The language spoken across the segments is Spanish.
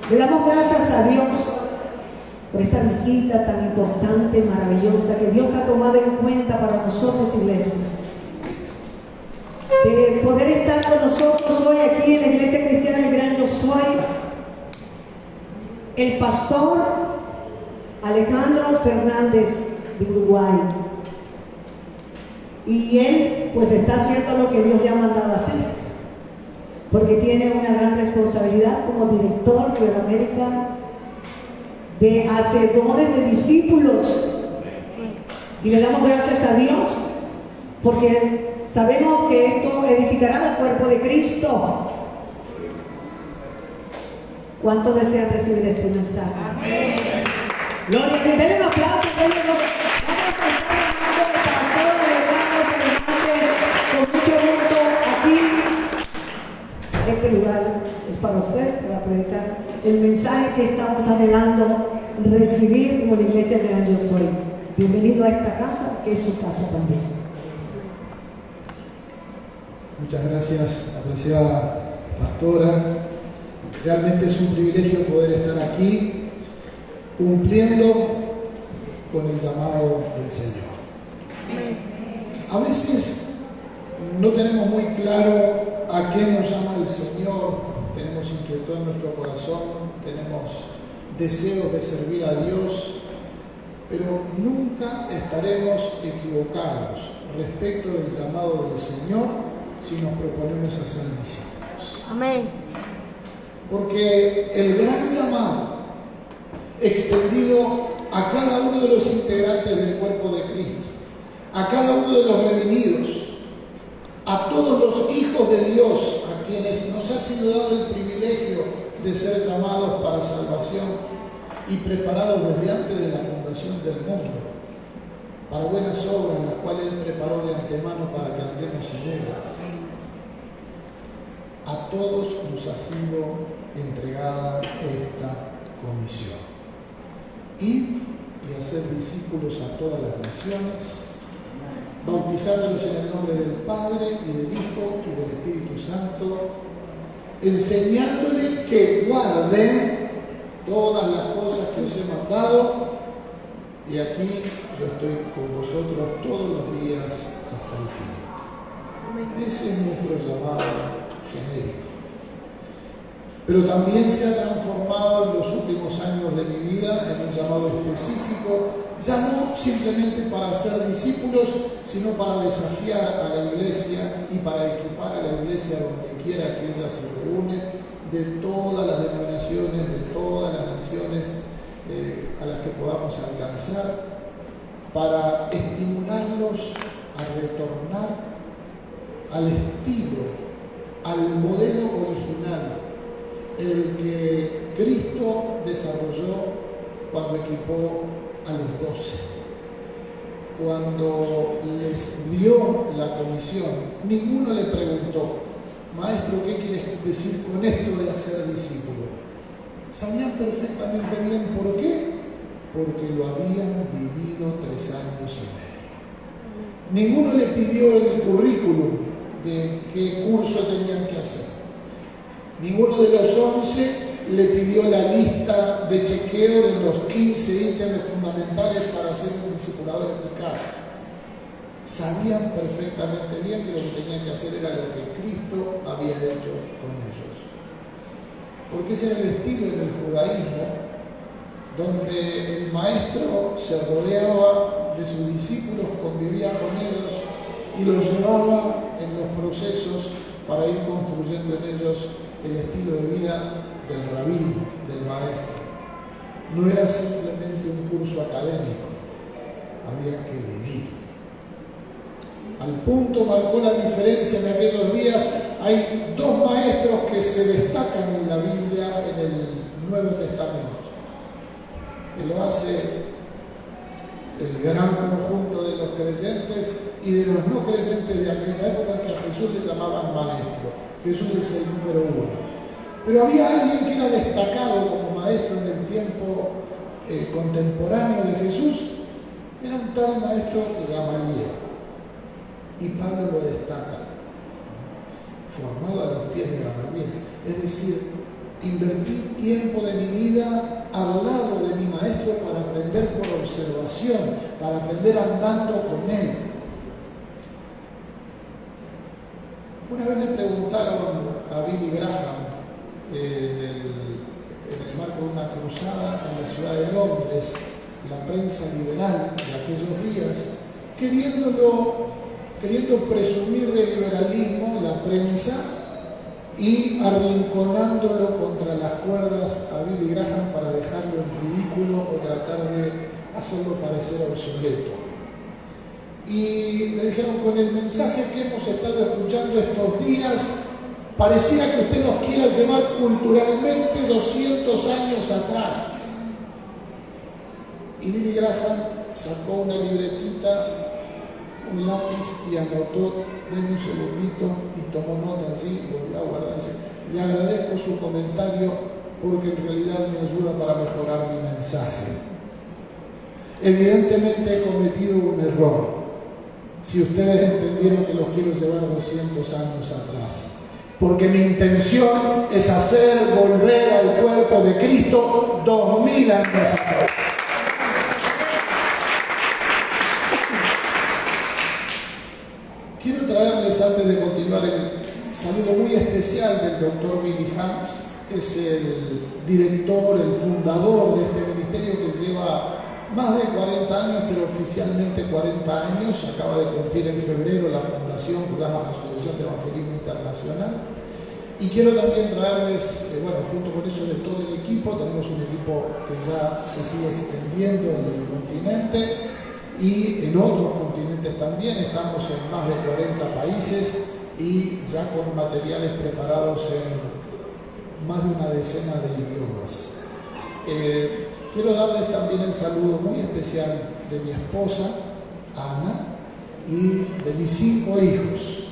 Le damos gracias a Dios por esta visita tan importante, maravillosa, que Dios ha tomado en cuenta para nosotros, iglesia. De poder estar con nosotros hoy aquí en la Iglesia Cristiana del Gran Yo Soy, el pastor Alejandro Fernández de Uruguay. Y él pues está haciendo lo que Dios le ha mandado a hacer, porque tiene una gran responsabilidad como director de América de hacedores de discípulos. Y le damos gracias a Dios porque sabemos que esto edificará el cuerpo de Cristo. ¿Cuántos desean recibir este mensaje? Amén. Gloria a Dios. Denle un aplauso. Vamos a estar hablando de pastor con mucho gusto aquí. Este lugar es para usted, para predicar el mensaje que estamos anhelando recibir como la Iglesia de Gran Yo Soy. Bienvenido a esta casa, que es su casa también. Muchas gracias, apreciada pastora. Realmente es un privilegio poder estar aquí cumpliendo con el llamado del Señor. A veces no tenemos muy claro a qué nos llama el Señor, tenemos inquietud en nuestro corazón, tenemos deseos de servir a Dios, pero nunca estaremos equivocados respecto del llamado del Señor si nos proponemos hacer discípulos. Amén. Porque el gran llamado extendido a cada uno de los integrantes del cuerpo de Cristo, a cada uno de los redimidos, a todos los hijos de Dios, a quienes nos ha sido dado el privilegio de ser llamados para salvación y preparados desde antes de la fundación del mundo, para buenas obras, las cuales Él preparó de antemano para que andemos en ellas. A todos nos ha sido entregada esta comisión. Ir y hacer discípulos a todas las naciones, bautizándolos en el nombre del Padre y del Hijo y del Espíritu Santo, enseñándoles que guarden todas las cosas que os he mandado, y aquí yo estoy con vosotros todos los días hasta el fin. Ese es nuestro llamado genérico. Pero también se ha transformado en los últimos años de mi vida en un llamado específico, ya no simplemente para ser discípulos, sino para desafiar a la iglesia y para equipar a la iglesia donde quiera que ella se reúne, de todas las denominaciones, de todas las naciones a las que podamos alcanzar, para estimularlos a retornar al estilo, al modelo original, el que Cristo desarrolló cuando equipó a los 12. Cuando les dio la comisión, ninguno le preguntó: Maestro, ¿qué quieres decir con esto de hacer discípulo? Sabían perfectamente bien por qué, porque lo habían vivido 3 años y medio. Ninguno le pidió el currículum de qué curso tenían que hacer. Ninguno de los 11 le pidió la lista de chequeo de los 15 ítems fundamentales para ser un discipulador eficaz. Sabían perfectamente bien que lo que tenían que hacer era lo que Cristo había hecho con ellos. Porque ese era el estilo en el judaísmo, donde el maestro se rodeaba de sus discípulos, convivía con ellos y los llevaba en los procesos para ir construyendo en ellos el estilo de vida del rabino, del maestro. No era simplemente un curso académico, había que vivir. Al punto marcó la diferencia en aquellos días. Hay 2 maestros que se destacan en la Biblia, en el Nuevo Testamento, que lo hace el gran conjunto de los creyentes y de los no creyentes de aquella época, que a Jesús le llamaban maestro. Jesús es el número 1. Pero había alguien que era destacado como maestro en el tiempo contemporáneo de Jesús. Era un tal maestro Gamaliel. Y Pablo lo destaca, formado a los pies de Gamaliel. Es decir, Invertí tiempo de mi vida al lado de mi maestro para aprender por observación, para aprender andando con él. Una vez le preguntaron a Billy Graham en el marco de una cruzada en la ciudad de Londres, la prensa liberal de aquellos días, queriendo presumir de liberalismo la prensa y arrinconándolo contra las cuerdas a Billy Graham para dejarlo en ridículo o tratar de hacerlo parecer obsoleto. Y le dijeron, con el mensaje que hemos estado escuchando estos días, pareciera que usted nos quiera llevar culturalmente 200 años atrás. Y Billy Graham sacó una libretita, un lápiz y anotó, denme un segundito, y tomó nota así, volvió a guardarse. Le agradezco su comentario porque en realidad me ayuda para mejorar mi mensaje. Evidentemente he cometido un error. Si ustedes entendieron que los quiero llevar 200 años atrás. Porque mi intención es hacer volver al cuerpo de Cristo 2000 años atrás. Quiero traerles, antes de continuar, el saludo muy especial del doctor Billy Hams. Es el director, el fundador de este ministerio que lleva más de 40 años, pero oficialmente 40 años. Acaba de cumplir en febrero la fundación que se llama Asociación de Evangelismo Internacional. Y quiero también traerles, junto con eso de todo el equipo, tenemos un equipo que ya se sigue extendiendo en el continente y en otros continentes también. Estamos en más de 40 países y ya con materiales preparados en más de una decena de idiomas. Quiero darles también el saludo muy especial de mi esposa, Ana, y de mis 5 hijos,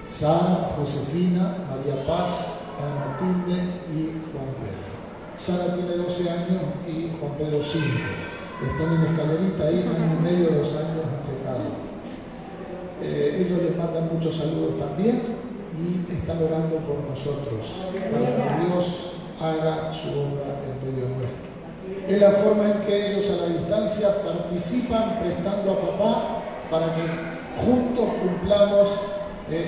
Sara, Josefina, María Paz, Ana Matilde y Juan Pedro. Sara tiene 12 años y Juan Pedro 5. Están en escalerita ahí, 1 año y medio, 2 años entre cada uno. Ellos les mandan muchos saludos también y están orando por nosotros para que Dios haga su obra en medio nuestro. Es la forma en que ellos a la distancia participan prestando a papá para que juntos cumplamos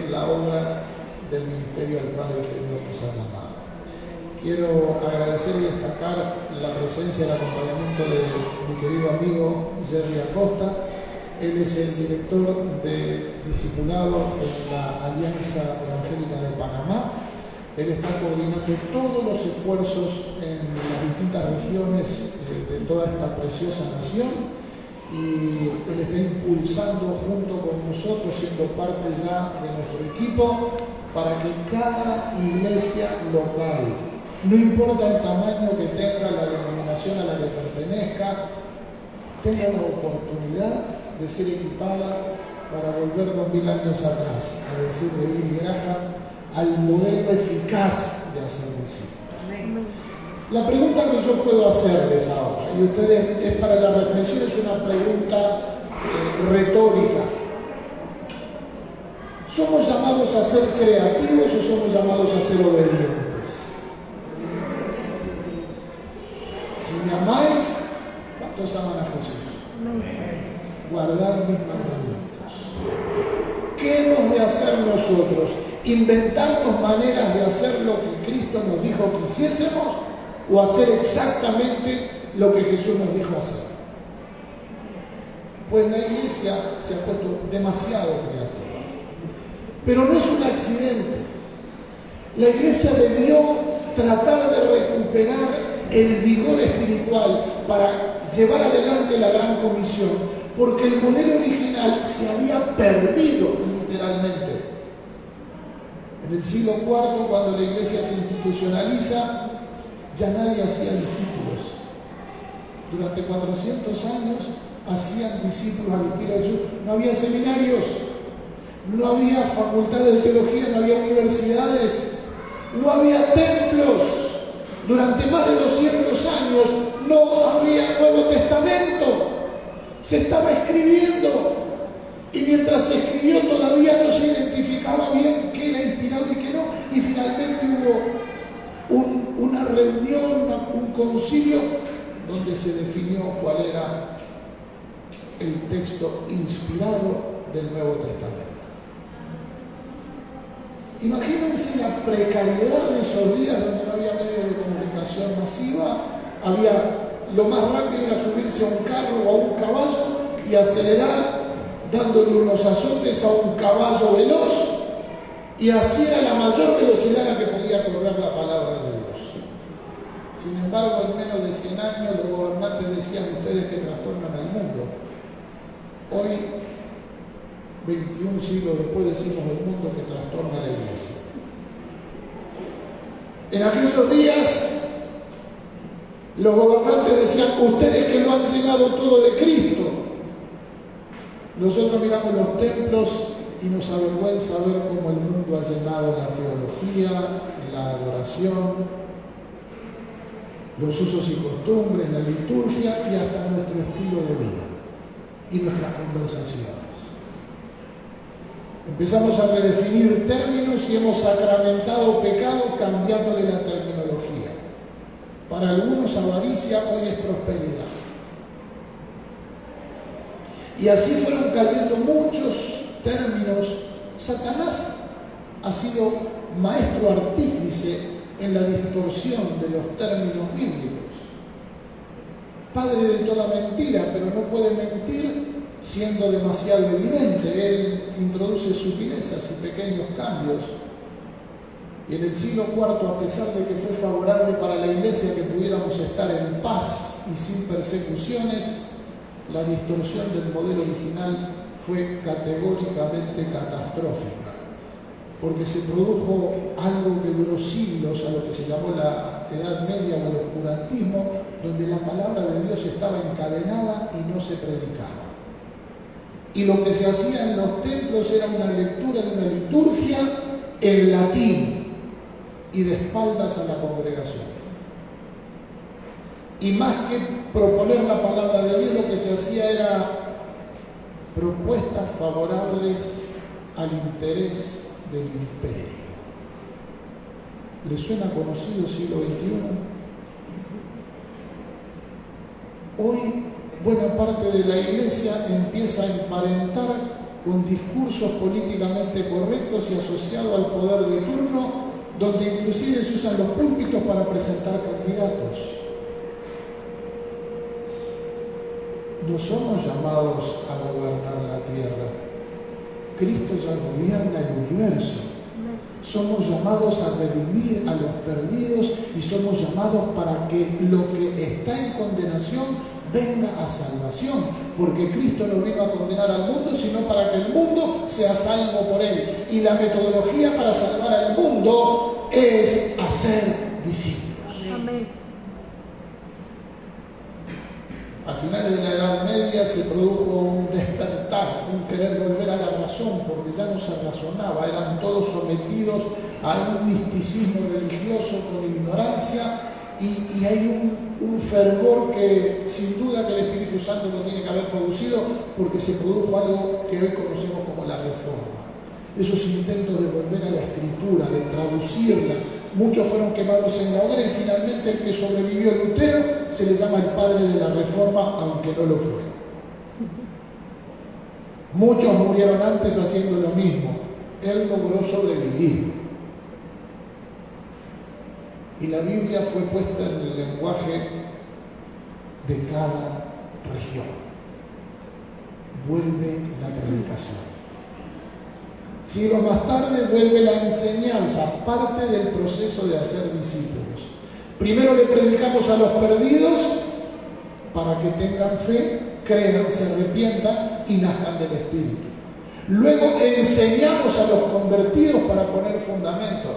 la obra del ministerio al cual el Señor nos ha llamado. Quiero agradecer y destacar la presencia y el acompañamiento de mi querido amigo Jerry Acosta. Él es el director de discipulado en la Alianza Evangélica de Panamá. Él está coordinando todos los esfuerzos en las distintas regiones de toda esta preciosa nación y él está impulsando junto con nosotros, siendo parte ya de nuestro equipo, para que cada iglesia local, no importa el tamaño que tenga, la denominación a la que pertenezca, tenga la oportunidad de ser equipada para volver 2000 años atrás, a decir de Billy Graham, al modelo eficaz de hacer discípulos. La pregunta que yo puedo hacerles ahora, y ustedes, es para la reflexión, es una pregunta retórica. ¿Somos llamados a ser creativos o somos llamados a ser obedientes? Si me amáis, ¿cuántos aman a Jesús? Guardad mis mandamientos. ¿Qué hemos de hacer nosotros? ¿Inventarnos maneras de hacer lo que Cristo nos dijo que hiciésemos o hacer exactamente lo que Jesús nos dijo hacer? Pues la iglesia se ha puesto demasiado creativa. Pero no es un accidente. La iglesia debió tratar de recuperar el vigor espiritual para llevar adelante la gran comisión, porque el modelo original se había perdido literalmente. En el siglo IV, cuando la iglesia se institucionaliza, ya nadie hacía discípulos. Durante 400 años hacían discípulos al estilo de Jesús. No había seminarios, no había facultades de teología, no había universidades, no había templos. Durante más de 200 años no había Nuevo Testamento. Se estaba escribiendo. Y mientras se escribió todavía no se identificaba bien qué era inspirado y qué no. Y finalmente hubo un reunión, un concilio, donde se definió cuál era el texto inspirado del Nuevo Testamento. Imagínense la precariedad de esos días donde no había medio de comunicación masiva, lo más rápido era subirse a un carro o a un caballo y acelerar dándole unos azotes a un caballo veloz, y así era la mayor velocidad a la que podía correr la palabra de Dios. Sin embargo, en menos de 100 años los gobernantes decían: ustedes que trastornan al mundo. Hoy, 21 siglos después, decimos el mundo que trastorna a la iglesia. En aquellos días los gobernantes decían: ustedes que lo han cegado todo de Cristo. Nosotros miramos los templos y nos avergüenza ver cómo el mundo ha llenado la teología, la adoración, los usos y costumbres, la liturgia y hasta nuestro estilo de vida y nuestras conversaciones. Empezamos a redefinir términos y hemos sacramentado pecado cambiándole la terminología. Para algunos avaricia hoy es prosperidad. Y así fueron cayendo muchos términos. Satanás ha sido maestro artífice en la distorsión de los términos bíblicos. Padre de toda mentira, pero no puede mentir siendo demasiado evidente. Él introduce sutilezas y pequeños cambios. Y en el siglo IV, a pesar de que fue favorable para la iglesia que pudiéramos estar en paz y sin persecuciones, la distorsión del modelo original fue categóricamente catastrófica, porque se produjo algo que duró siglos, a lo que se llamó la Edad Media o el oscurantismo, donde la palabra de Dios estaba encadenada y no se predicaba. Y lo que se hacía en los templos era una lectura de una liturgia en latín y de espaldas a la congregación. Y más que proponer la palabra de Dios, lo que se hacía era propuestas favorables al interés del imperio. ¿Les suena conocido siglo XXI? Hoy buena parte de la iglesia empieza a emparentar con discursos políticamente correctos y asociados al poder de turno, donde inclusive se usan los púlpitos para presentar candidatos. No somos llamados a gobernar la tierra. Cristo ya gobierna el universo. Somos llamados a redimir a los perdidos y somos llamados para que lo que está en condenación venga a salvación. Porque Cristo no vino a condenar al mundo, sino para que el mundo sea salvo por él. Y la metodología para salvar al mundo es hacer discípulos. Amén. A finales de la Edad Media se produjo un despertar, un querer volver a la razón, porque ya no se razonaba, eran todos sometidos a un misticismo religioso con ignorancia, y hay un fervor que sin duda que el Espíritu Santo lo tiene que haber producido, porque se produjo algo que hoy conocemos como la Reforma. Esos intentos de volver a la Escritura, de traducirla. Muchos fueron quemados en la hoguera y finalmente el que sobrevivió, Lutero, se le llama el padre de la Reforma, aunque no lo fue. Muchos murieron antes haciendo lo mismo. Él logró sobrevivir. Y la Biblia fue puesta en el lenguaje de cada región. Vuelve la predicación. Siglos más tarde vuelve la enseñanza, parte del proceso de hacer discípulos. Primero le predicamos a los perdidos para que tengan fe, crean, se arrepientan y nazcan del Espíritu. Luego enseñamos a los convertidos para poner fundamento.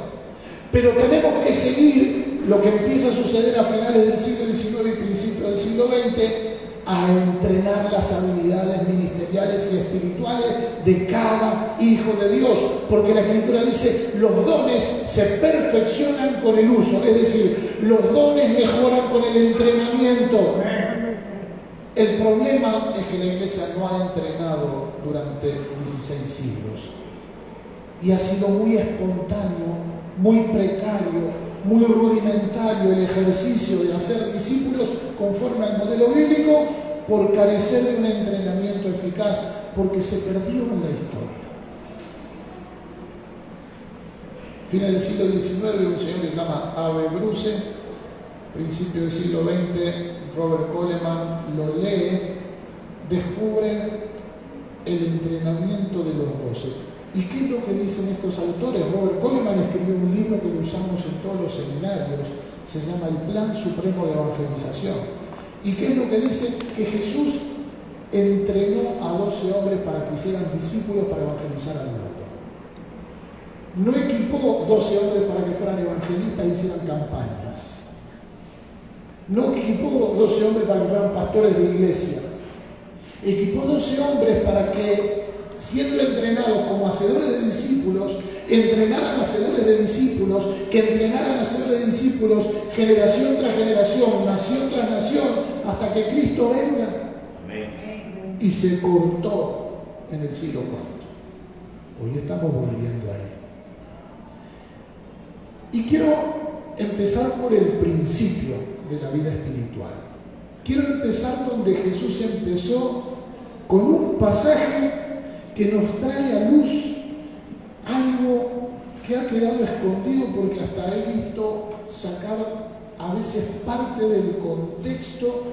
Pero tenemos que seguir lo que empieza a suceder a finales del siglo XIX y principios del siglo XX, a entrenar las habilidades ministeriales y espirituales de cada hijo de Dios, porque la Escritura dice: los dones se perfeccionan con el uso, es decir, los dones mejoran con el entrenamiento. El problema es que la iglesia no ha entrenado durante 16 siglos y ha sido muy espontáneo, muy precario, muy rudimentario el ejercicio de hacer discípulos conforme al modelo bíblico por carecer de un entrenamiento eficaz, porque se perdió en la historia. Fines del siglo XIX, un señor que se llama Ave Bruce, principio del siglo XX, Robert Coleman lo lee, descubre el entrenamiento de los 12. ¿Y qué es lo que dicen estos autores? Robert Coleman escribió un libro que lo usamos en todos los seminarios, se llama El Plan Supremo de Evangelización. ¿Y qué es lo que dice? Que Jesús entrenó a 12 hombres para que hicieran discípulos para evangelizar al mundo. No equipó 12 hombres para que fueran evangelistas y hicieran campañas. No equipó 12 hombres para que fueran pastores de iglesia. Equipó 12 hombres para que, siendo entrenados como hacedores de discípulos, entrenaran a hacedores de discípulos, que entrenaran a hacedores de discípulos generación tras generación, nación tras nación, hasta que Cristo venga. Amén. Y se cortó en el siglo IV. Hoy estamos volviendo ahí. Y quiero empezar por el principio de la vida espiritual. Quiero empezar donde Jesús empezó, con un pasaje que nos trae a luz algo que ha quedado escondido, porque hasta he visto sacar a veces parte del contexto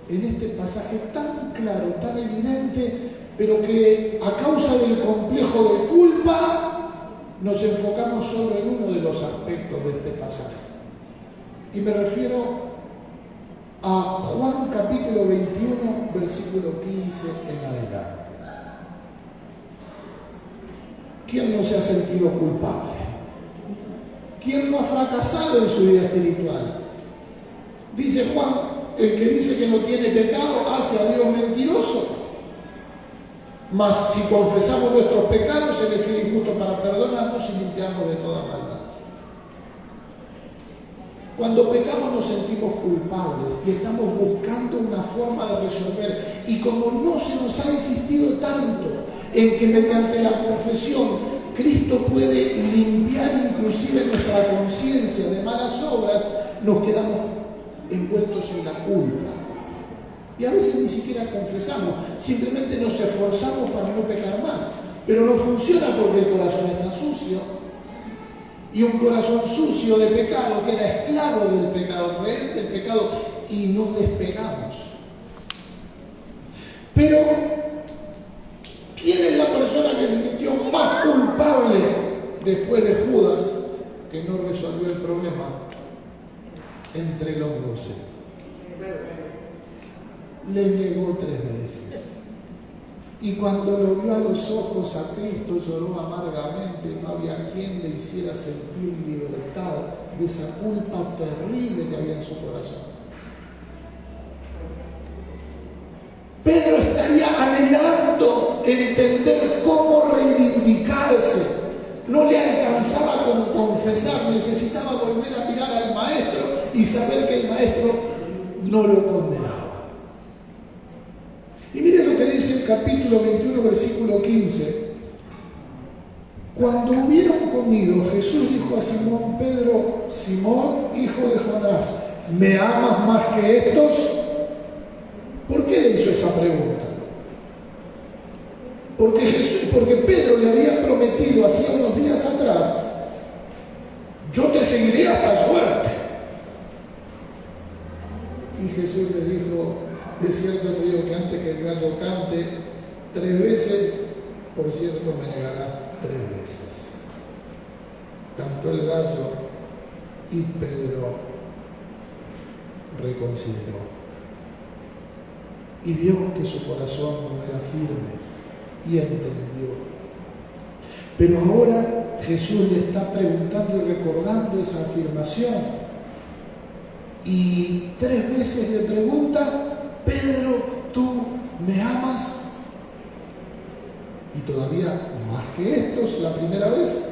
en este pasaje tan claro, tan evidente, pero que a causa del complejo de culpa nos enfocamos solo en uno de los aspectos de este pasaje. Y me refiero a Juan capítulo 21, versículo 15 en adelante. ¿Quién no se ha sentido culpable? ¿Quién no ha fracasado en su vida espiritual? Dice Juan, el que dice que no tiene pecado hace a Dios mentiroso. Mas si confesamos nuestros pecados, Él es fiel y justo para perdonarnos y limpiarnos de toda maldad. Cuando pecamos nos sentimos culpables y estamos buscando una forma de resolver. Y como no se nos ha insistido tanto en que mediante la confesión Cristo puede limpiar inclusive nuestra conciencia de malas obras, nos quedamos envueltos en la culpa. Y a veces ni siquiera confesamos, simplemente nos esforzamos para no pecar más. Pero no funciona porque el corazón está sucio. Y un corazón sucio de pecado queda esclavo del pecado, rehén del pecado, y no despegamos. Pero, ¿quién es la persona que se sintió más culpable después de Judas, que no resolvió el problema entre los 12? Le negó 3 veces. Y cuando lo vio a los ojos a Cristo, lloró amargamente. No había quien le hiciera sentir libertad de esa culpa terrible que había en su corazón. Pedro estaría anhelando entender cómo reivindicarse. No le alcanzaba con confesar, necesitaba volver a mirar al maestro y saber que el maestro no lo condenaba. Y miren lo que dice el capítulo 21, versículo 15. Cuando hubieron comido, Jesús dijo a Simón Pedro: Simón, hijo de Jonás, ¿me amas más que estos? ¿Por qué le hizo esa pregunta? Porque Pedro le había prometido hacía unos días atrás: yo te seguiré hasta la muerte. Y Jesús le dijo: es cierto, te digo que antes que el gallo cante 3 veces, por cierto, me negará 3 veces. Cantó el gallo y Pedro reconsideró. Y vio que su corazón no era firme y entendió. Pero ahora Jesús le está preguntando y recordando esa afirmación. Y 3 veces le pregunta: Pedro, ¿tú me amas? Y todavía más que estos, la primera vez.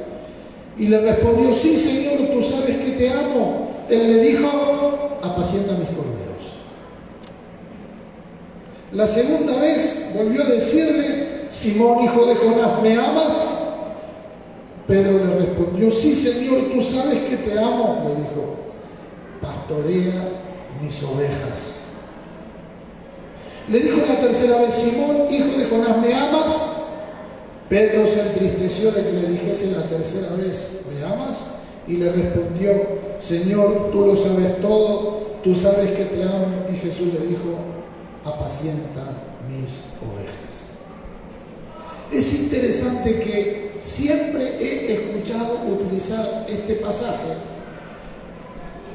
Y le respondió: sí, Señor, tú sabes que te amo. Él le dijo: apacienta mis corderos. La segunda vez volvió a decirle: Simón, hijo de Jonás, ¿me amas? Pedro le respondió: sí, Señor, tú sabes que te amo. Le dijo: pastorea mis ovejas. Le dijo la tercera vez: Simón, hijo de Jonás, ¿me amas? Pedro se entristeció de que le dijese la tercera vez: ¿me amas? Y le respondió: Señor, tú lo sabes todo, tú sabes que te amo. Y Jesús le dijo: apacienta mis ovejas. Es interesante que siempre he escuchado utilizar este pasaje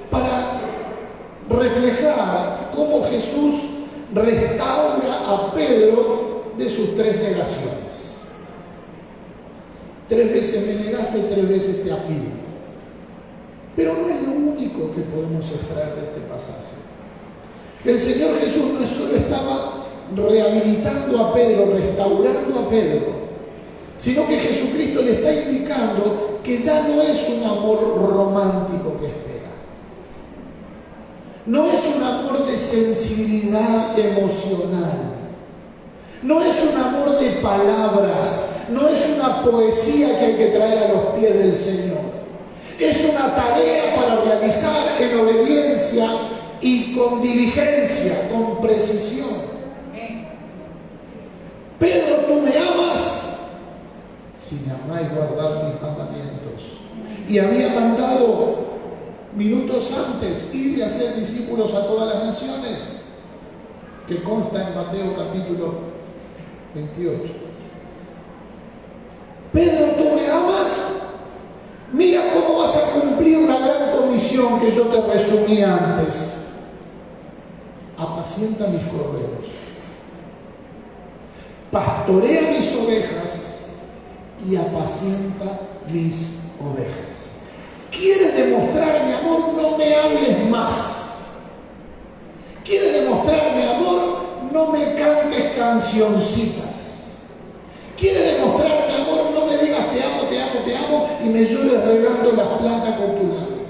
para reflejar cómo Jesús restaura a Pedro de sus 3 negaciones. 3 veces me negaste y 3 veces te afirmo. Pero no es lo único que podemos extraer de este pasaje. El Señor Jesús no solo estaba rehabilitando a Pedro, restaurando a Pedro, sino que Jesucristo le está indicando que ya no es un amor romántico que espera. No es un amor de sensibilidad emocional. No es un amor de palabras. No es una poesía que hay que traer a los pies del Señor. Es una tarea para realizar en obediencia y con diligencia, con precisión. Pedro, ¿tú me amas? Si me amáis, guardad mis mandamientos. Y había mandado minutos antes ir y hacer discípulos a todas las naciones, que consta en Mateo capítulo 28. Pedro, ¿tú me amas? Mira cómo vas a cumplir una gran comisión que yo te resumí antes. Apacienta mis corderos, pastorea mis ovejas y apacienta mis ovejas. ¿Quieres demostrar mi amor? No me hables más. ¿Quieres demostrar mi amor? No me cantes cancioncitas. ¿Quieres demostrar mi amor? No me digas te amo, te amo, te amo y me llores regando las plantas con tu lágrima.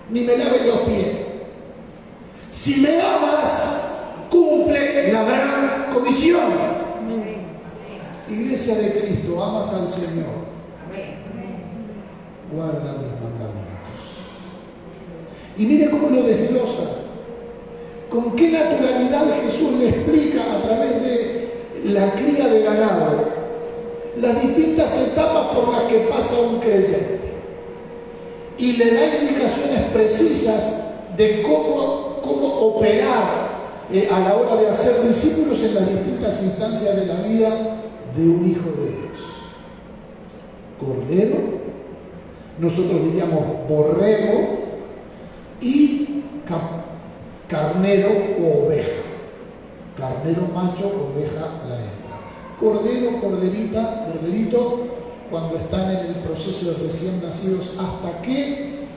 Ni me laves los pies. Si me amas, cumple la gran comisión. Iglesia de Cristo, amas al Señor. Guarda mis mandamientos. Y mire cómo lo desglosa. Con qué naturalidad Jesús le explica a través de la cría de ganado las distintas etapas por las que pasa un creyente. Y le da indicaciones precisas de cómo operar a la hora de hacer discípulos en las distintas instancias de la vida de un hijo de Dios. Cordero, nosotros diríamos borrego, y carnero o oveja. Carnero macho, oveja la hembra. Cordero, corderita, corderito, cuando están en el proceso de recién nacidos, hasta que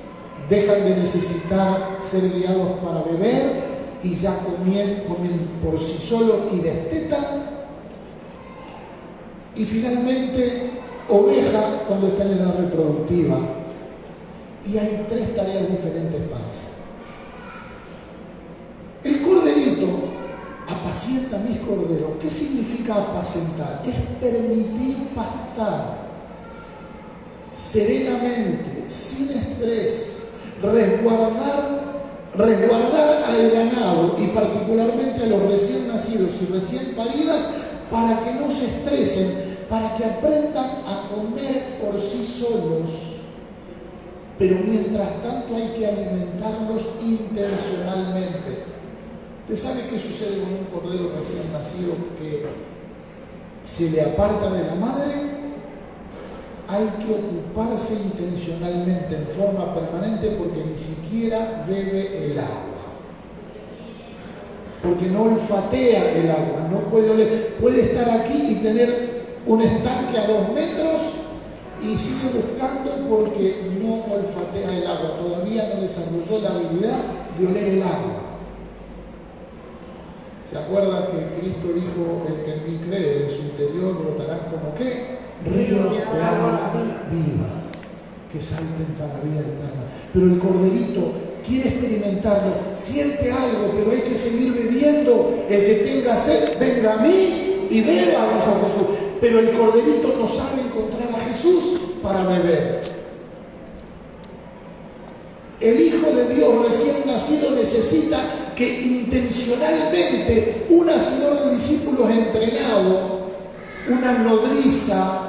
dejan de necesitar ser guiados para beber y ya comen por sí solos y destetan. Y finalmente, oveja cuando está en edad reproductiva. Y hay 3 tareas diferentes para hacer. El corderito apacienta mis corderos. ¿Qué significa apacentar? Es permitir pastar serenamente, sin estrés, resguardar al ganado y particularmente a los recién nacidos y recién paridas para que no se estresen, para que aprendan a comer por sí solos. Pero mientras tanto hay que alimentarlos intencionalmente. ¿Usted sabe qué sucede con un cordero recién nacido que se le aparta de la madre? Hay que ocuparse intencionalmente, en forma permanente, porque ni siquiera bebe el agua. Porque no olfatea el agua, no puede oler. Puede estar aquí y tener un estanque a 2 metros y sigue buscando porque no olfatea el agua. Todavía no desarrolló la habilidad de oler el agua. ¿Se acuerdan que Cristo dijo: el que en mí cree, de su interior brotarán como qué? Ríos de agua viva, que salten para la vida eterna. Pero el corderito quiere experimentarlo, siente algo, pero hay que seguir bebiendo. El que tenga sed, venga a mí y beba, dijo Jesús. pero el corderito no sabe encontrar a Jesús para beber. El Hijo de Dios recién nacido necesita que intencionalmente un hacedor de discípulos entrenado, una nodriza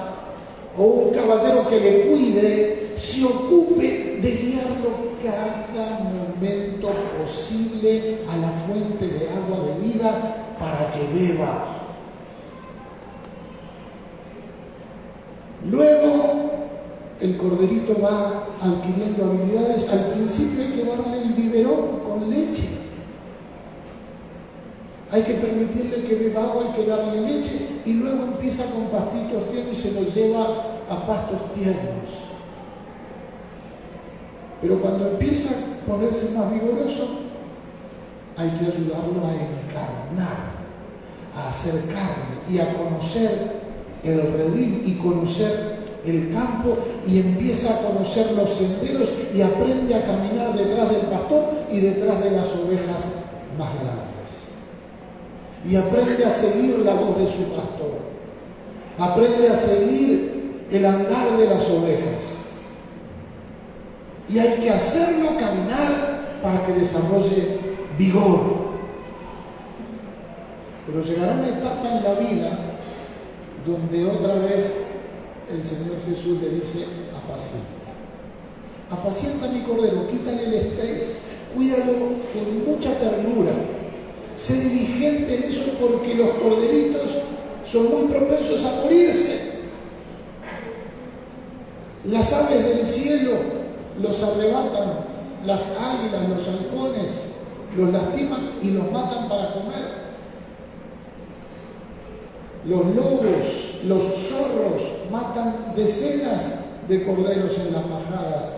o un caballero que le cuide, se ocupe de guiarlo cada momento posible a la fuente de agua de vida para que beba. Luego, el corderito va adquiriendo habilidades. Al principio hay que darle el biberón con leche. Hay que permitirle que beba agua, hay que darle leche y luego empieza con pastitos tiernos y se los lleva a pastos tiernos. Pero cuando empieza a ponerse más vigoroso, hay que ayudarlo a encarnar, a hacer carne y a conocer el redil y conocer el campo, y empieza a conocer los senderos y aprende a caminar detrás del pastor y detrás de las ovejas más grandes. Y aprende a seguir la voz de su pastor. Aprende a seguir el andar de las ovejas. Y hay que hacerlo caminar para que desarrolle vigor. Pero llegará una etapa en la vida donde otra vez el Señor Jesús le dice: apacienta. Apacienta mi cordero, quítale el estrés, cuídalo con mucha ternura. Sé diligente en eso, porque los corderitos son muy propensos a morirse. Las aves del cielo los arrebatan, las águilas, los halcones, los lastiman y los matan para comer. Los lobos, los zorros matan decenas de corderos en las majadas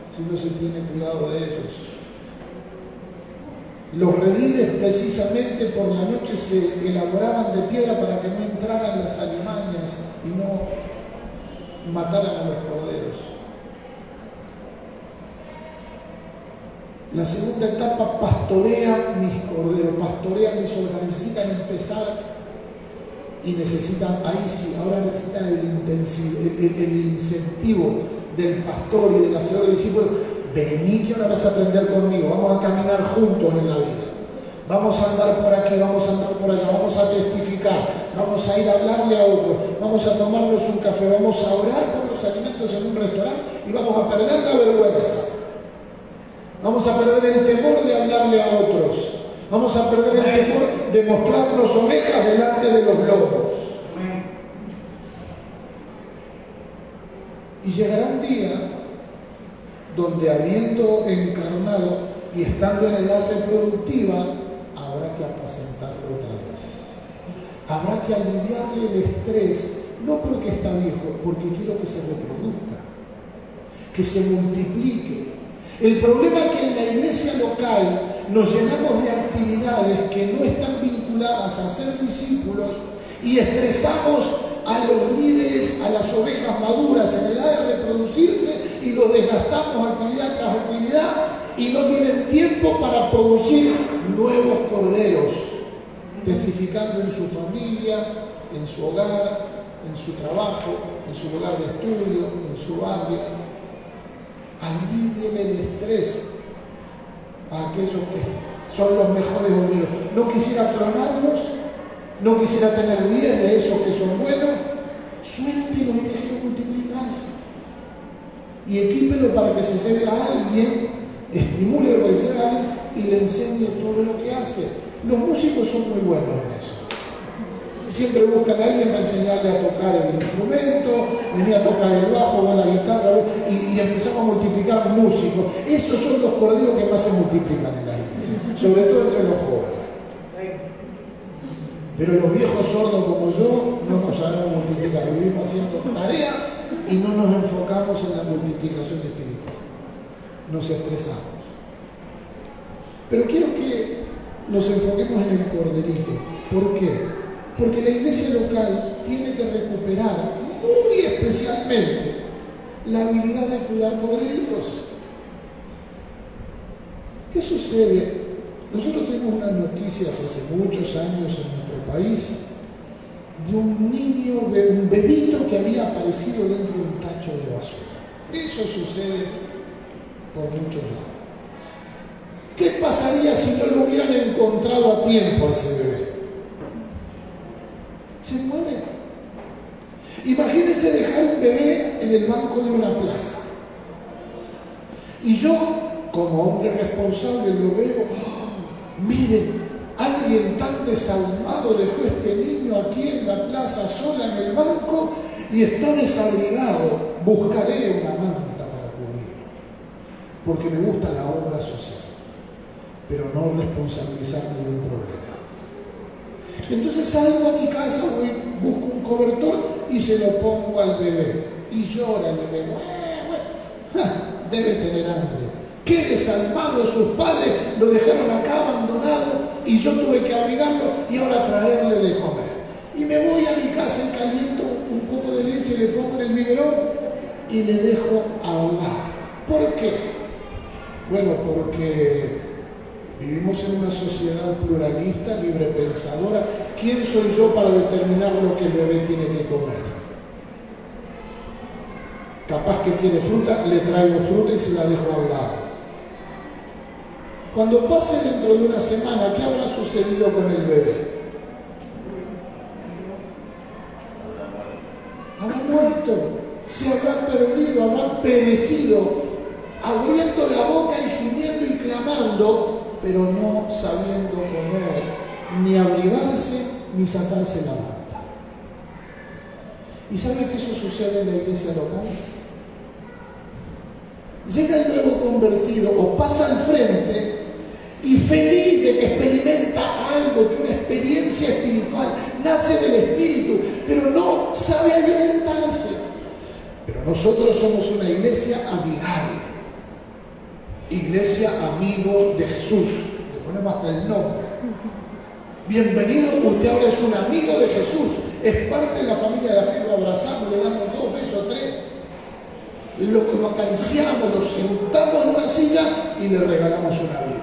si no se tiene cuidado de ellos. Los rediles precisamente por la noche se elaboraban de piedra para que no entraran las alimañas y no mataran a los corderos. La segunda etapa: pastorea mis corderos, pastorea mis ovejas. Necesitan empezar y necesitan, ahí sí, ahora necesitan el incentivo del pastor y del hacedor de discípulos. Vení que ahora vas a aprender conmigo, vamos a caminar juntos en la vida. Vamos a andar por aquí, vamos a andar por allá, vamos a testificar, vamos a ir a hablarle a otros, vamos a tomarnos un café, vamos a orar por los alimentos en un restaurante y vamos a perder la vergüenza. Vamos a perder el temor de hablarle a otros. Vamos a perder el temor de mostrarnos ovejas delante de los lobos. Y llegará un día donde, habiendo encarnado y estando en edad reproductiva, habrá que apacentarlo otra vez. Habrá que aliviarle el estrés, no porque está viejo, porque quiero que se reproduzca, que se multiplique. El problema es que en la iglesia local nos llenamos de actividades que no están vinculadas a ser discípulos y estresamos a los líderes, a las ovejas maduras en edad de reproducirse, y los desgastamos actividad tras actividad y no tienen tiempo para producir nuevos corderos, testificando en su familia, en su hogar, en su trabajo, en su lugar de estudio, en su barrio. Alivien el estrés a aquellos que son los mejores obreros. No quisiera clonarlos, no quisiera tener 10 de esos que son buenos. Suéltelo y déjelo multiplicarse. Y equípelo para que se lleve a alguien, estimule lo que se lleve a alguien y le enseñe todo lo que hace. Los músicos son muy buenos en eso. Siempre buscan a alguien para enseñarle a tocar el instrumento, venir a tocar el bajo o la guitarra, y empezamos a multiplicar músicos. Esos son los corderos que más se multiplican en la iglesia, sobre todo entre los jóvenes. Pero los viejos sordos como yo no nos sabemos multiplicar, vivimos haciendo tarea y no nos enfocamos en la multiplicación espiritual. Nos estresamos. Pero quiero que nos enfoquemos en el corderito. ¿Por qué? Porque la iglesia local tiene que recuperar muy especialmente la habilidad de cuidar corderitos. ¿Qué sucede? Nosotros tuvimos unas noticias hace muchos años en nuestro país de un niño, un bebito que había aparecido dentro de un tacho de basura. Eso sucede por muchos lados. ¿Qué pasaría si no lo hubieran encontrado a tiempo a ese bebé? Se muere. Imagínense dejar un bebé en el banco de una plaza. Y yo, como hombre responsable, lo veo. ¡Oh! Miren, alguien tan desalmado dejó este niño aquí en la plaza sola en el banco y está desabrigado. Buscaré una manta para cubrirlo, porque me gusta la obra social, pero no responsabilizarme de un problema. Entonces salgo a mi casa, voy, busco un cobertor y se lo pongo al bebé. Y llora el bebé. Debe tener hambre. Qué desalmado, sus padres lo dejaron acá abandonado y yo tuve que abrigarlo y ahora traerle de comer. Y me voy a mi casa y caliento un poco de leche, le pongo en el biberón y le dejo ahogar. ¿Por qué? Bueno, porque vivimos en una sociedad pluralista, librepensadora. ¿Quién soy yo para determinar lo que el bebé tiene que comer? Capaz que quiere fruta, le traigo fruta y se la dejo al lado. Cuando pase dentro de una semana, ¿qué habrá sucedido con el bebé? Habrá muerto, se habrá perdido, habrá perecido, abriendo la boca y gimiendo y clamando, pero no sabiendo comer, ni abrigarse, ni sacarse la manta. ¿Y sabe que eso sucede en la iglesia local? Llega el nuevo convertido o pasa al frente y feliz de que experimenta algo, que una experiencia espiritual, nace del Espíritu, pero no sabe alimentarse. Pero nosotros somos una iglesia amigable, iglesia amigo de Jesús, le ponemos hasta el nombre. Bienvenido, usted ahora es un amigo de Jesús, es parte de la familia de la fe, lo abrazamos, le damos 2 besos, 3, lo acariciamos, lo sentamos en una silla y le regalamos una Biblia.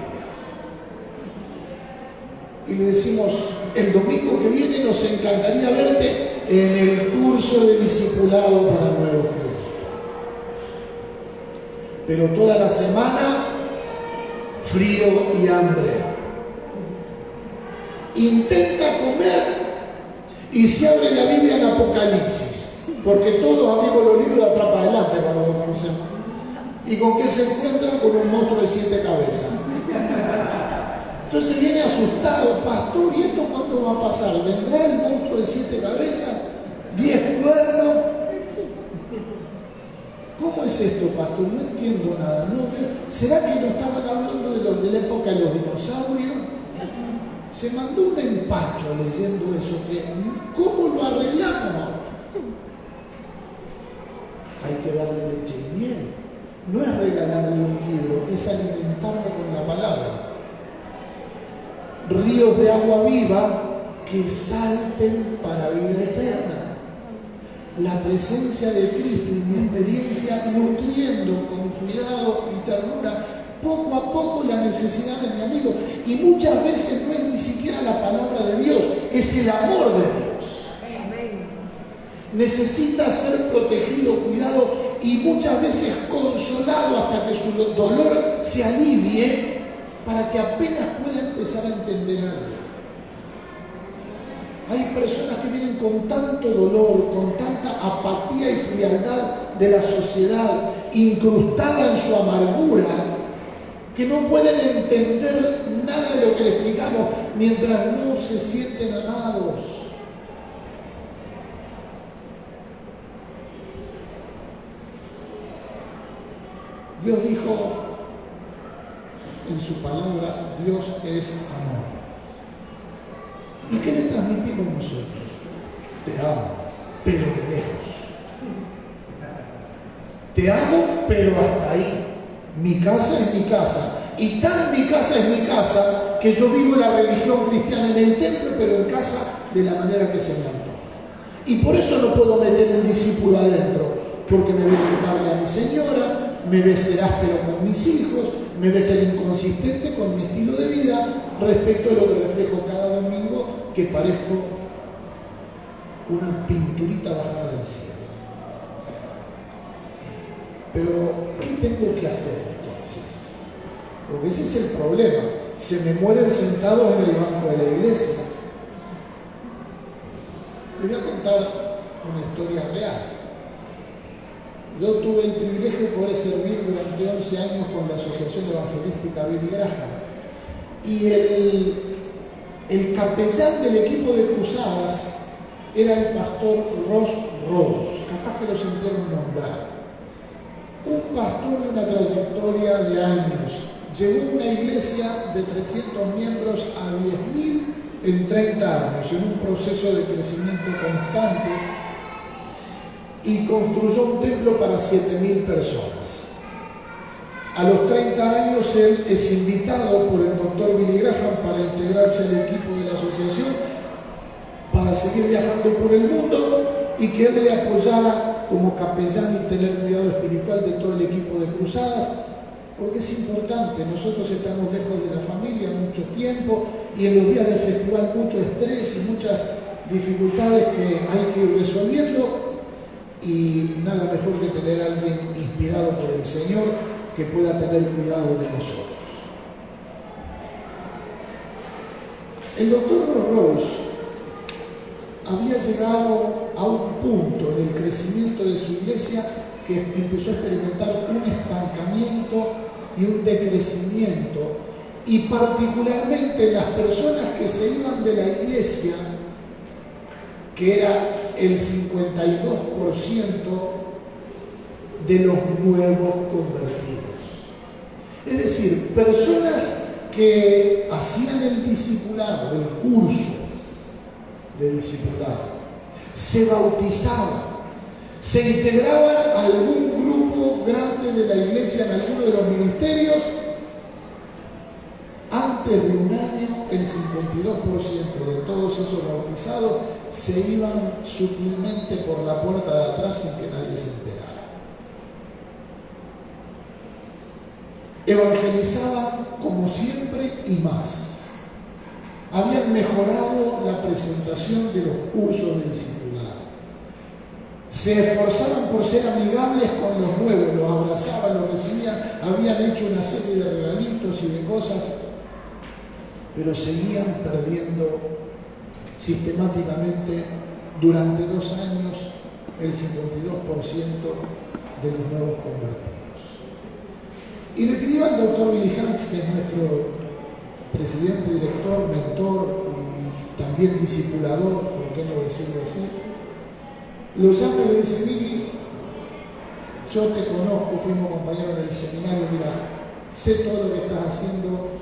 Y le decimos, el domingo que viene nos encantaría verte en el curso de discipulado para nuevos creyentes. Pero toda la semana, frío y hambre. Intenta comer y se abre la Biblia en Apocalipsis, porque todos abrimos los libros de atrás para adelante cuando lo conocemos. ¿Y con qué se encuentra? Con un monstruo de 7 cabezas. Entonces viene asustado, pastor, ¿y esto cuándo va a pasar? ¿Vendrá el monstruo de 7 cabezas? ¿10 cuernos? ¿Cómo es esto, pastor? No entiendo nada. ¿No? ¿Será que no estaban hablando de la época de los dinosaurios? Se mandó un empacho leyendo eso. ¿Cómo lo arreglamos? Hay que darle leche y miel. No es regalarle un libro, es alimentarlo con la palabra. Ríos de agua viva que salten para vida eterna. La presencia de Cristo y mi experiencia nutriendo con cuidado y ternura poco a poco la necesidad de mi amigo. Y muchas veces no es ni siquiera la palabra de Dios, es el amor de Dios. Necesita ser protegido, cuidado y muchas veces consolado hasta que su dolor se alivie, para que apenas pueda empezar a entender algo. Hay personas que vienen con tanto dolor, con tanta apatía y frialdad de la sociedad, incrustada en su amargura, que no pueden entender nada de lo que le explicamos mientras no se sienten amados. Dios dijo en su palabra, Dios es amor. ¿Y qué le transmitimos nosotros? Te amo, pero de lejos. Te amo, pero hasta ahí. Mi casa es mi casa. Y tan mi casa es mi casa que yo vivo la religión cristiana en el templo, pero en casa de la manera que se me antoja. Y por eso no puedo meter un discípulo adentro, porque me voy a quitarle a mi señora, me ve ser áspero con mis hijos, me ve ser inconsistente con mi estilo de vida respecto a lo que reflejo cada domingo, que parezco una pinturita bajada del cielo. Pero, ¿qué tengo que hacer entonces? Porque ese es el problema. Se me mueren sentados en el banco de la iglesia. Les voy a contar una historia real. Yo tuve el privilegio de poder servir durante 11 años con la Asociación Evangelística Billy Graham. Y el capellán del equipo de cruzadas era el pastor Ross Rhodes. Capaz que lo sintieron nombrar. Un pastor de una trayectoria de años. Llevó una iglesia de 300 miembros a 10.000 en 30 años, en un proceso de crecimiento constante, y construyó un templo para 7.000 personas. A los 30 años él es invitado por el doctor Billy Graham para integrarse al equipo de la asociación, para seguir viajando por el mundo y que él le apoyara como capellán y tener cuidado espiritual de todo el equipo de cruzadas, porque es importante. Nosotros estamos lejos de la familia mucho tiempo y en los días del festival mucho estrés y muchas dificultades que hay que ir resolviendo, y nada mejor que tener a alguien inspirado por el Señor que pueda tener cuidado de nosotros. El doctor Rose había llegado a un punto en el crecimiento de su iglesia que empezó a experimentar un estancamiento y un decrecimiento, y particularmente las personas que se iban de la iglesia, que era el 52% de los nuevos convertidos. Es decir, personas que hacían el discipulado, el curso de discipulado, se bautizaban, se integraban a algún grupo grande de la iglesia en alguno de los ministerios. Antes de un año, el 52% de todos esos bautizados se iban sutilmente por la puerta de atrás sin que nadie se enterara. Evangelizaban como siempre y más. Habían mejorado la presentación de los cursos de discipulado. Se esforzaban por ser amigables con los nuevos, los abrazaban, los recibían, habían hecho una serie de regalitos y de cosas, pero seguían perdiendo sistemáticamente durante 2 años el 52% de los nuevos convertidos. Y le pidió al doctor Billy Hanks, que es nuestro presidente, director, mentor y también discipulador, ¿por qué no decirlo así? Lo llama y le dice: Billy, yo te conozco, fuimos compañeros en el seminario, mira, sé todo lo que estás haciendo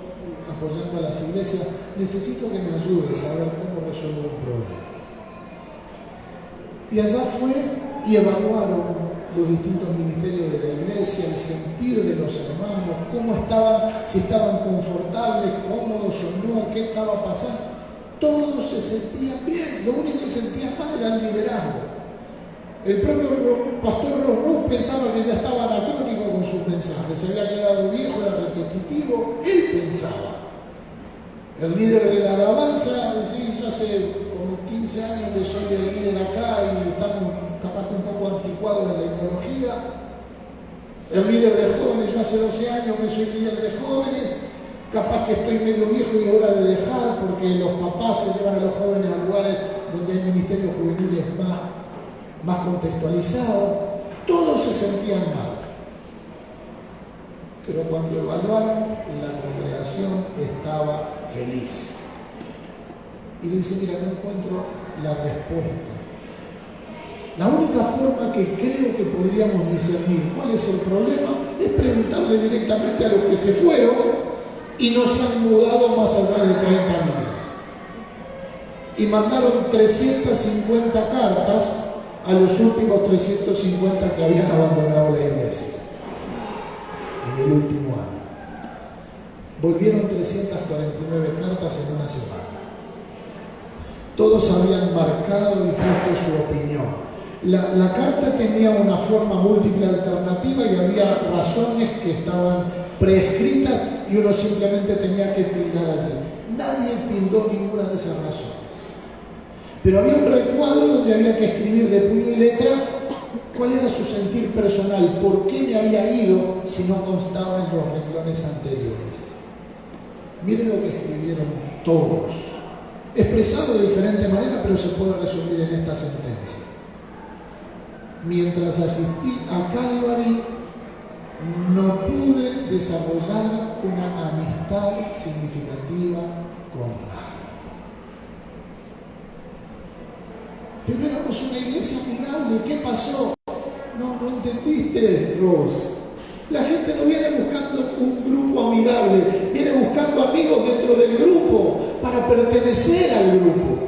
apoyando a las iglesias, necesito que me ayudes a ver cómo resuelvo un problema. Y allá fue y evaluaron los distintos ministerios de la iglesia, el sentir de los hermanos, cómo estaban, si estaban confortables, cómodos o no, qué estaba pasando. Todos se sentían bien, lo único que sentían mal era el liderazgo. El propio pastor Ross pensaba que ya estaba anacrónico con sus mensajes, se había quedado viejo, era repetitivo, él pensaba. El líder de la alabanza, sí, yo hace como 15 años que soy el líder acá y estamos capaz que un poco anticuados en la tecnología. El líder de jóvenes, yo hace 12 años que soy líder de jóvenes, capaz que estoy medio viejo y es hora de dejar porque los papás se llevan a los jóvenes a lugares donde hay ministerios juveniles más contextualizados. Todos se sentían mal. Pero cuando evaluaron, la congregación estaba feliz. Y le dice: mira, no encuentro la respuesta. La única forma que creo que podríamos discernir cuál es el problema es preguntarle directamente a los que se fueron y no se han mudado más allá de 30 millas. Y mandaron 350 cartas a los últimos 350 que habían abandonado la iglesia en el último año. Volvieron 349 cartas en una semana. Todos habían marcado y puesto su opinión. La carta tenía una forma múltiple alternativa y había razones que estaban prescritas y uno simplemente tenía que tildar allí. Nadie tildó ninguna de esas razones. Pero había un recuadro donde había que escribir de puño y letra cuál era su sentir personal, por qué me había ido si no constaba en los renglones anteriores. Miren lo que escribieron todos, expresado de diferente manera, pero se puede resumir en esta sentencia. Mientras asistí a Calvary, no pude desarrollar una amistad significativa con nadie. Pero éramos una iglesia amigable. ¿Qué pasó? No entendiste, Rose. La gente no viene buscando un grupo amigable, viene buscando amigos dentro del grupo para pertenecer al grupo.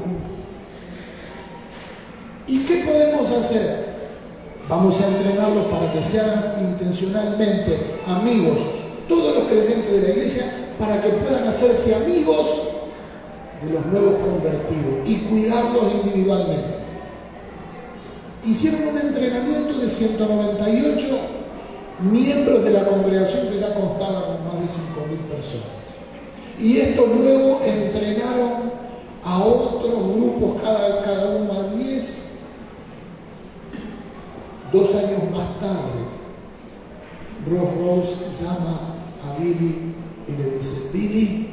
¿Y qué podemos hacer? Vamos a entrenarlos para que sean intencionalmente amigos, todos los creyentes de la iglesia, para que puedan hacerse amigos de los nuevos convertidos y cuidarlos individualmente. Hicieron un entrenamiento de 198 miembros de la congregación que ya constaban con más de 5.000 personas. Y estos luego entrenaron a otros grupos, cada uno a 10. 2 años más tarde, Ross Rose llama a Billy y le dice: Billy,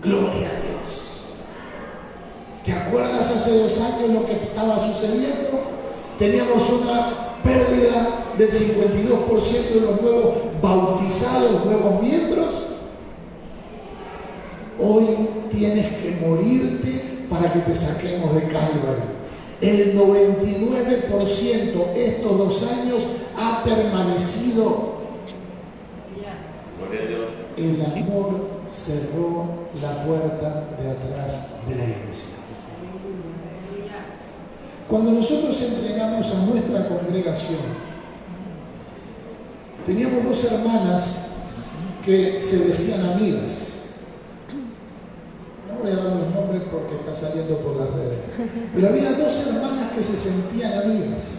gloria a Dios. ¿Te acuerdas hace 2 años lo que estaba sucediendo? Teníamos una pérdida del 52% de los nuevos bautizados, nuevos miembros. Hoy tienes que morirte para que te saquemos de Calvary. El 99% estos 2 años ha permanecido. El amor cerró la puerta de atrás de la iglesia. Cuando nosotros entrenamos a nuestra congregación, teníamos 2 hermanas que se decían amigas. No voy a dar los nombres porque está saliendo por las redes. Pero había 2 hermanas que se sentían amigas.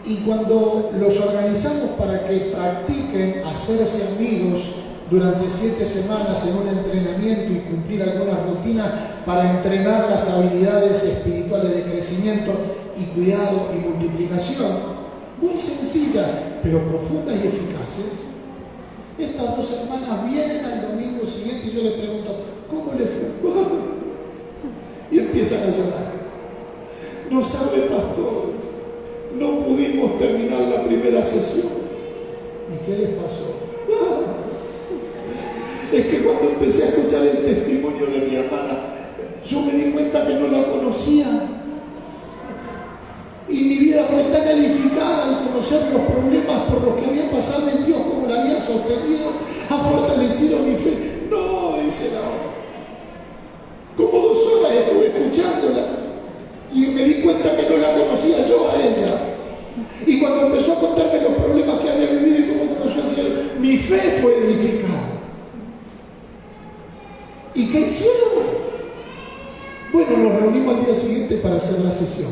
Y cuando los organizamos para que practiquen hacerse amigos durante 7 semanas en un entrenamiento y cumplir algunas rutinas para entrenar las habilidades espirituales de crecimiento y cuidado y multiplicación, muy sencillas, pero profundas y eficaces, estas 2 hermanas vienen al domingo siguiente y yo les pregunto: ¿cómo les fue? Y empiezan a llorar. No sabe, pastores, no pudimos terminar la primera sesión. ¿Y qué les pasó? Es que cuando empecé a escuchar el testimonio de mi hermana, yo me di cuenta que no la conocía. Y mi vida fue tan edificada al conocer los problemas por los que había pasado en Dios, como la había sostenido, ha fortalecido mi fe. No, dice la otra. Como 2 horas estuve escuchándola y me di cuenta que no la conocía yo a ella. Y cuando empezó a contarme los problemas que había vivido y cómo conoció al Señor, mi fe fue edificada. ¿Y qué hicieron? Bueno, nos reunimos al día siguiente para hacer la sesión.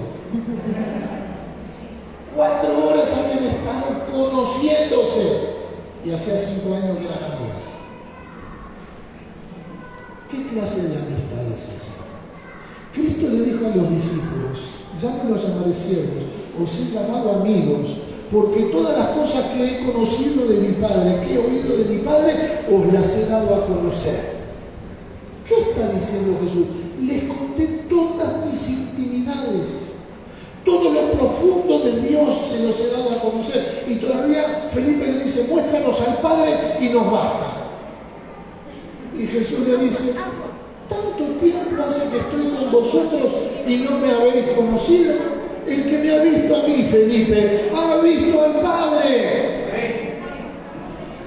4 horas habían estado conociéndose y hacía 5 años que eran amigas. ¿Qué clase de amistad es esa? Cristo le dijo a los discípulos: ya no los llamaré siervos, os he llamado amigos, porque todas las cosas que he conocido de mi Padre, que he oído de mi Padre, os las he dado a conocer. ¿Qué está diciendo Jesús? Les conté todas mis intimidades. Todo lo profundo de Dios se los he dado a conocer. Y todavía Felipe le dice: muéstranos al Padre y nos basta. Y Jesús le dice: tanto tiempo hace que estoy con vosotros y no me habéis conocido. El que me ha visto a mí, Felipe, ha visto al Padre.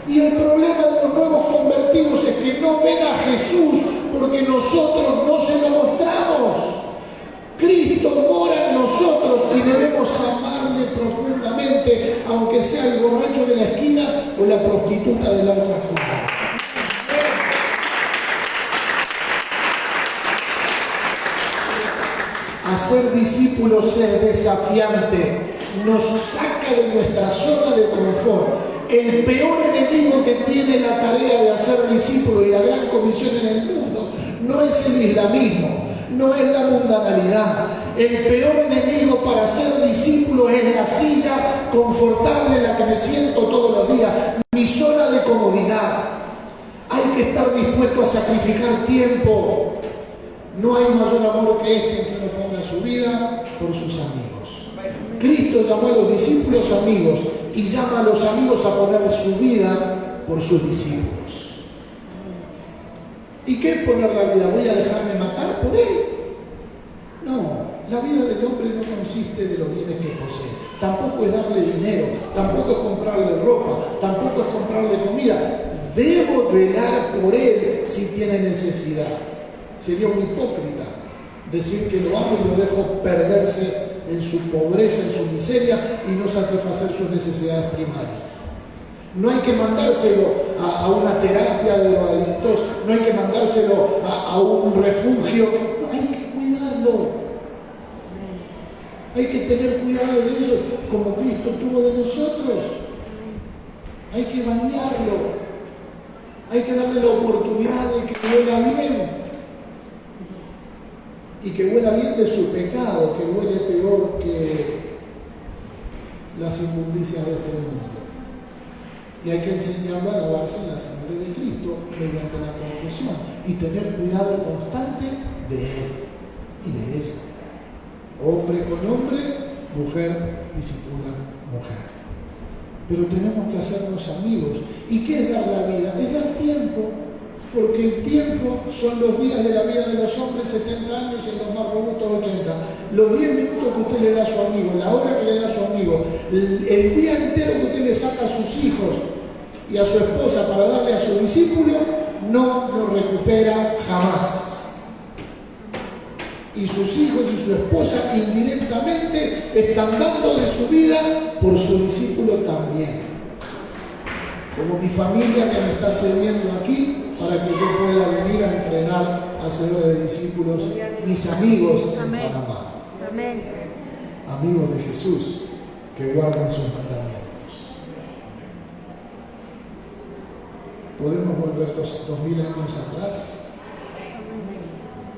Y el problema de los nuevos convertidos es que no ven a Jesús porque nosotros no se lo mostramos. Cristo mora en nosotros y debemos amarle profundamente, aunque sea el borracho de la esquina o la prostituta de la otra funda. Hacer discípulos es desafiante, nos saca de nuestra zona de confort. El peor enemigo que tiene la tarea de hacer discípulos y la gran comisión en el mundo no es el islamismo, no es la mundanalidad. El peor enemigo para ser discípulo es la silla confortable en la que me siento todos los días, mi zona de comodidad. Hay que estar dispuesto a sacrificar tiempo. No hay mayor amor que este en que uno ponga su vida por sus amigos. Cristo llamó a los discípulos amigos y llama a los amigos a poner su vida por sus discípulos. ¿Y qué es poner la vida? ¿Voy a dejarme matar por él? No, la vida del hombre no consiste de los bienes que posee. Tampoco es darle dinero, tampoco es comprarle ropa, tampoco es comprarle comida. Debo velar por él si tiene necesidad. Sería un hipócrita decir que lo amo y lo dejo perderse en su pobreza, en su miseria y no satisfacer sus necesidades primarias. No hay que mandárselo a una terapia de drogadictos, no hay que mandárselo a un refugio, no, hay que cuidarlo. Hay que tener cuidado de ellos como Cristo tuvo de nosotros. Hay que bañarlo, hay que darle la oportunidad de que huela bien. Y que huela bien de su pecado, que huele peor que las inmundicias de este mundo. Y hay que enseñarlo a lavarse en la sangre de Cristo mediante la confesión y tener cuidado constante de él y de ella. Hombre con hombre, mujer discipula mujer. Pero tenemos que hacernos amigos. ¿Y qué es dar la vida? Es dar tiempo. Porque el tiempo son los días de la vida de los hombres, 70 años y los más robustos 80. Los 10 minutos que usted le da a su amigo, la hora que le da a su amigo, el día entero que usted le saca a sus hijos y a su esposa para darle a su discípulo, no lo recupera jamás. Y sus hijos y su esposa indirectamente están dando de su vida por su discípulo también. Como mi familia que me está cediendo aquí, para que yo pueda venir a entrenar hacedores de discípulos, mis amigos en Panamá. Amén. Amigos de Jesús que guardan sus mandamientos. Podemos volver 2000 años atrás.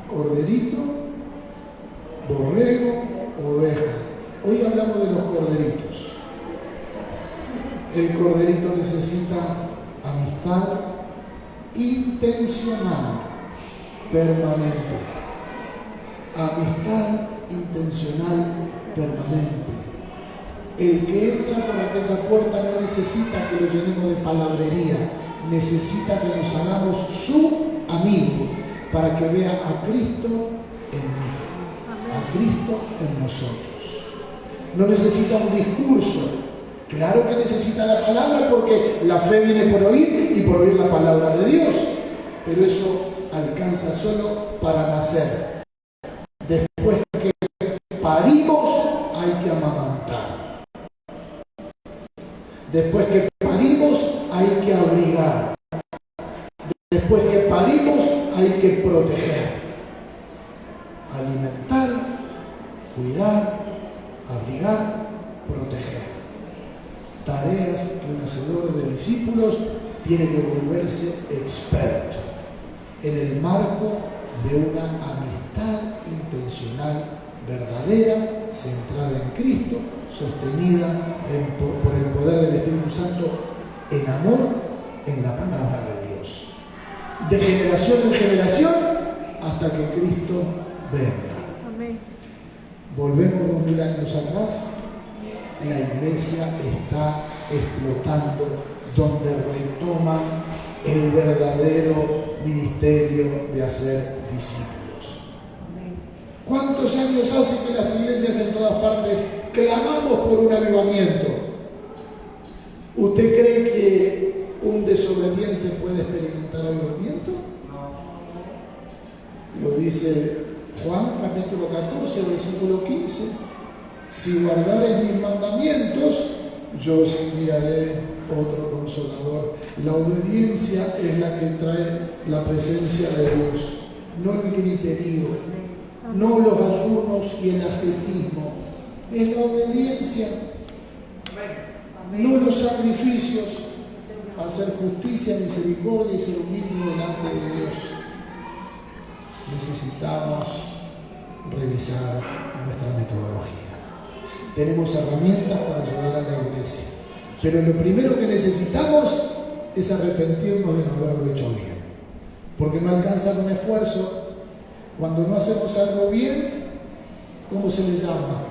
Corderito, borrego, oveja. Hoy hablamos de los corderitos. El corderito necesita amistad intencional, permanente. Amistad intencional, permanente. El que entra por esa puerta no necesita que lo llenemos de palabrería, necesita que nos hagamos su amigo para que vea a Cristo en mí, a Cristo en nosotros. No necesita un discurso. Claro que necesita la palabra porque la fe viene por oír y por oír la palabra de Dios. Pero eso alcanza solo para nacer. Después que parimos hay que amamantar. Después que parimos hay que abrigar. Después que parimos hay que proteger. Alimentar, cuidar, abrigar, proteger. Tareas que un hacedor de discípulos tiene que volverse experto en el marco de una amistad intencional, verdadera, centrada en Cristo, sostenida por el poder del Espíritu Santo en amor, en la palabra de Dios. De generación en generación hasta que Cristo venga. Amén. Volvemos 2000 años atrás. La iglesia está explotando, donde retoman el verdadero ministerio de hacer discípulos. ¿Cuántos años hace que las iglesias en todas partes clamamos por un avivamiento? ¿Usted cree que un desobediente puede experimentar avivamiento? Lo dice Juan capítulo 14, versículo 15. Si guardareis mis mandamientos, yo os enviaré otro consolador. La obediencia es la que trae la presencia de Dios, no el griterío, no los ayunos y el ascetismo. Es la obediencia, no los sacrificios, hacer justicia, misericordia y ser humilde delante de Dios. Necesitamos revisar nuestra metodología. Tenemos herramientas para ayudar a la iglesia, pero lo primero que necesitamos es arrepentirnos de no haberlo hecho bien, porque no alcanza un esfuerzo. Cuando no hacemos algo bien, ¿cómo se le llama?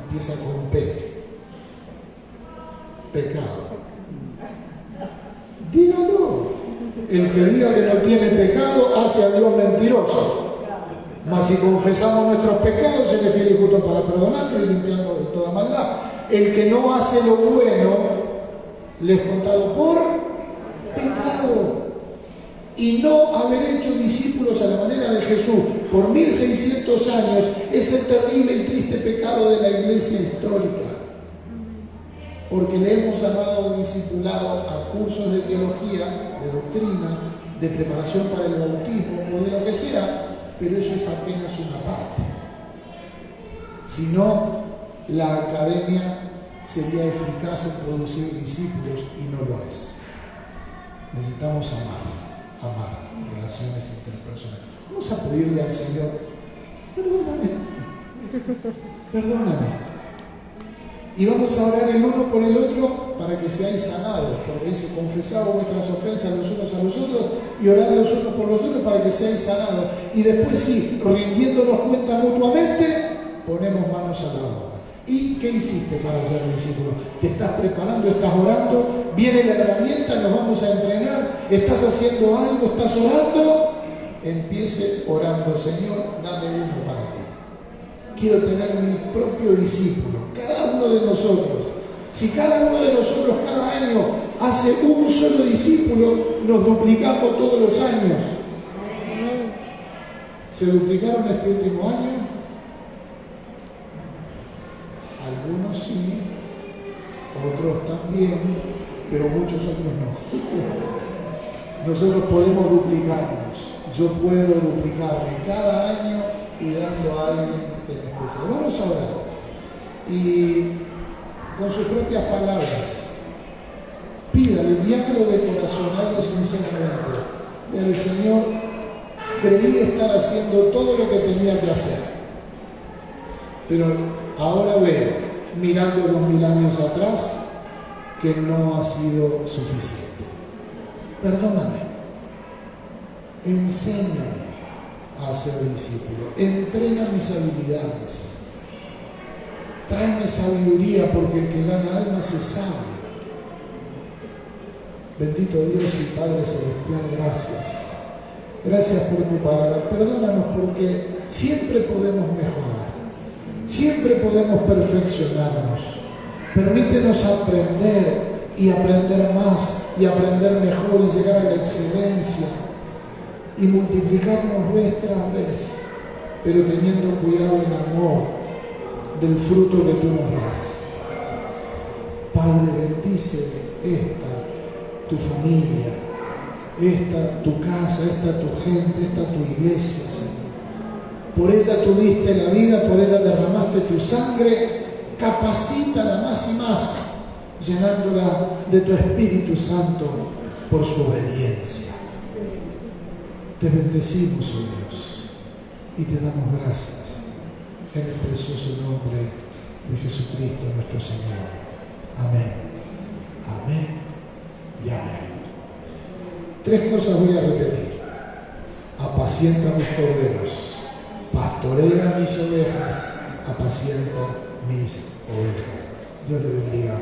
Empieza con P. Pecado. Dígalo. El que diga que no tiene pecado hace a Dios mentiroso. Mas si confesamos nuestros pecados, Él es fiel y justo para perdonarnos y limpiarnos de toda maldad. El que no hace lo bueno, le es contado por pecado. Y no haber hecho discípulos a la manera de Jesús por 1600 años es el terrible y triste pecado de la iglesia histórica. Porque le hemos llamado discipulado a cursos de teología, de doctrina, de preparación para el bautismo o de lo que sea, pero eso es apenas una parte. Si no, la academia sería eficaz en producir discípulos y no lo es. Necesitamos amar relaciones interpersonales. Vamos a pedirle al Señor, perdóname. Y vamos a orar el uno por el otro para que seáis sanados, porque dice, confesad vuestras ofensas los unos a los otros y orad los unos por los otros para que seáis sanados. Y después sí, rindiéndonos cuenta mutuamente, ponemos manos a la obra. ¿Y qué hiciste para ser discípulo? ¿Te estás preparando? ¿Estás orando? ¿Viene la herramienta? ¿Nos vamos a entrenar? ¿Estás haciendo algo? ¿Estás orando? Empiece orando, Señor, dame uno para ti. Quiero tener mi propio discípulo, cada uno de nosotros. Si cada uno de nosotros cada año hace un solo discípulo, nos duplicamos todos los años. ¿Se duplicaron este último año? Algunos sí, otros también, pero muchos otros no. Nosotros podemos duplicarnos. Yo puedo duplicarme cada año cuidando a alguien en especial. Vamos a orar. Y con sus propias palabras, pídale, diálogo de corazón, algo sinceramente. Dígale, Señor, creí estar haciendo todo lo que tenía que hacer, pero ahora veo, mirando 2000 años atrás, que no ha sido suficiente. Perdóname, enséñame a ser discípulo, entrena mis habilidades, tráeme sabiduría, porque el que gana almas es sabio. Bendito Dios y Padre Celestial, gracias. Gracias por tu palabra. Perdónanos porque siempre podemos mejorar, siempre podemos perfeccionarnos. Permítenos aprender y aprender más y aprender mejor y llegar a la excelencia y multiplicarnos vez tras vez, pero teniendo cuidado en amor del fruto que tú nos das. Padre, bendice esta tu familia, esta tu casa, esta tu gente, esta tu iglesia, Señor. Por ella tú diste la vida, por ella derramaste tu sangre. Capacítala más y más, llenándola de tu Espíritu Santo por su obediencia. Te bendecimos, oh Dios, y te damos gracias en el precioso nombre de Jesucristo nuestro Señor. Amén, amén y amén. 3 cosas voy a repetir. Apacienta mis corderos, pastorea mis ovejas, apacienta mis ovejas. Dios le bendiga.